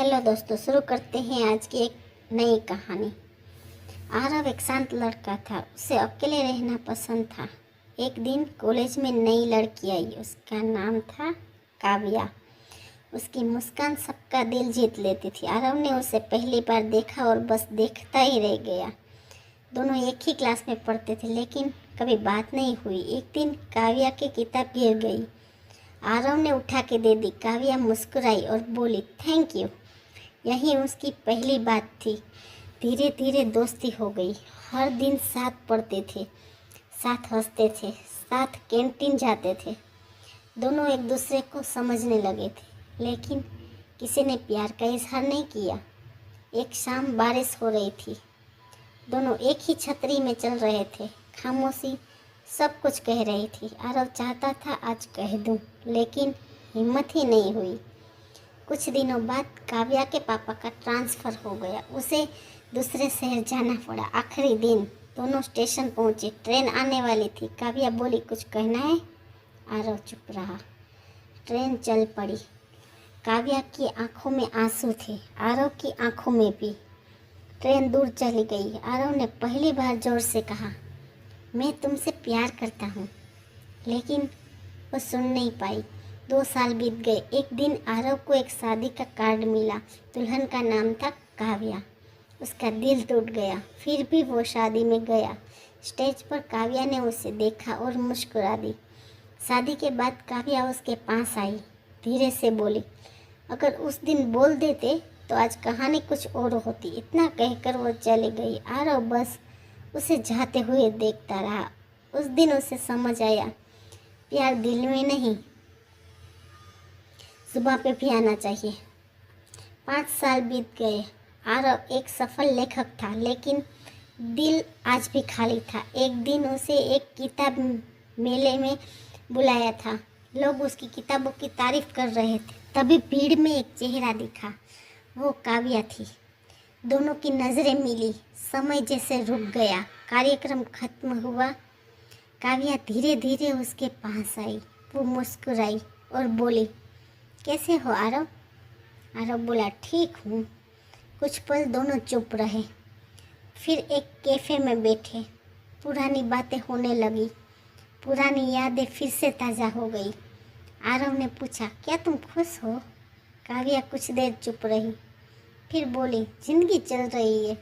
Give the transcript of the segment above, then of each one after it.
Hello दोस्तों, शुरू करते हैं आज की एक नई कहानी। आरव एक शांत लड़का था। उसे अकेले रहना पसंद था। एक दिन कॉलेज में नई लड़की आई। उसका नाम था काव्या। उसकी मुस्कान सबका दिल जीत लेती थी। आरव ने उसे पहली बार देखा और बस देखता ही रह गया। दोनों एक ही क्लास में पढ़ते थे, लेकिन कभी बात नहीं हुई। एक दिन काव्या की किताब गिर गई। आरव ने उठा के दे दी। काव्या मुस्कुराई और बोली, थैंक यू। यही उसकी पहली बात थी। धीरे धीरे दोस्ती हो गई। हर दिन साथ पढ़ते थे, साथ हंसते थे, साथ कैंटीन जाते थे। दोनों एक दूसरे को समझने लगे थे, लेकिन किसी ने प्यार का इजहार नहीं किया। एक शाम बारिश हो रही थी। दोनों एक ही छतरी में चल रहे थे। खामोशी सब कुछ कह रही थी। आरव चाहता था आज कह दूं, लेकिन हिम्मत ही नहीं हुई। कुछ दिनों बाद काव्या के पापा का ट्रांसफ़र हो गया। उसे दूसरे शहर जाना पड़ा। आखिरी दिन दोनों स्टेशन पहुंचे। ट्रेन आने वाली थी। काव्या बोली, कुछ कहना है? आरव चुप रहा। ट्रेन चल पड़ी। काव्या की आंखों में आंसू थे, आरव की आंखों में भी। ट्रेन दूर चली गई। आरव ने पहली बार जोर से कहा, मैं तुमसे प्यार करता हूँ, लेकिन वो सुन नहीं पाई। 2 साल बीत गए। एक दिन आरव को एक शादी का कार्ड मिला। दुल्हन का नाम था काव्या। उसका दिल टूट गया, फिर भी वो शादी में गया। स्टेज पर काव्या ने उसे देखा और मुस्कुरा दी। शादी के बाद काव्या उसके पास आई, धीरे से बोली, अगर उस दिन बोल देते तो आज कहानी कुछ और होती। इतना कहकर वो चली गई। आरव बस उसे जाते हुए देखता रहा। उस दिन उसे समझ आया, प्यार दिल में नहीं, जुबां पे भी आना चाहिए। 5 साल बीत गए। आरव एक सफल लेखक था, लेकिन दिल आज भी खाली था। एक दिन उसे एक किताब मेले में बुलाया था। लोग उसकी किताबों की तारीफ कर रहे थे। तभी भीड़ में एक चेहरा दिखा। वो काव्या थी। दोनों की नज़रें मिली। समय जैसे रुक गया। कार्यक्रम खत्म हुआ। काव्या धीरे धीरे उसके पास आई। वो मुस्कुराई और बोली, कैसे हो आरव? आरव बोला, ठीक हूँ। कुछ पल दोनों चुप रहे। फिर एक कैफ़े में बैठे। पुरानी बातें होने लगी। पुरानी यादें फिर से ताज़ा हो गई। आरव ने पूछा, क्या तुम खुश हो? काव्या कुछ देर चुप रही, फिर बोली, जिंदगी चल रही है।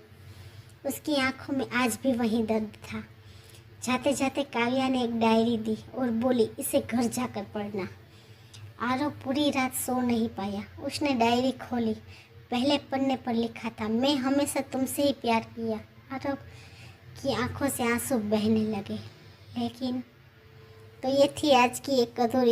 उसकी आंखों में आज भी वही दर्द था। जाते जाते काव्या ने एक डायरी दी और बोली, इसे घर जाकर पढ़ना। आरव पूरी रात सो नहीं पाया। उसने डायरी खोली। पहले पन्ने पर लिखा था, मैं हमेशा तुमसे ही प्यार किया। आरव की आंखों से आंसू बहने लगे। लेकिन तो ये थी आज की एक अधूरी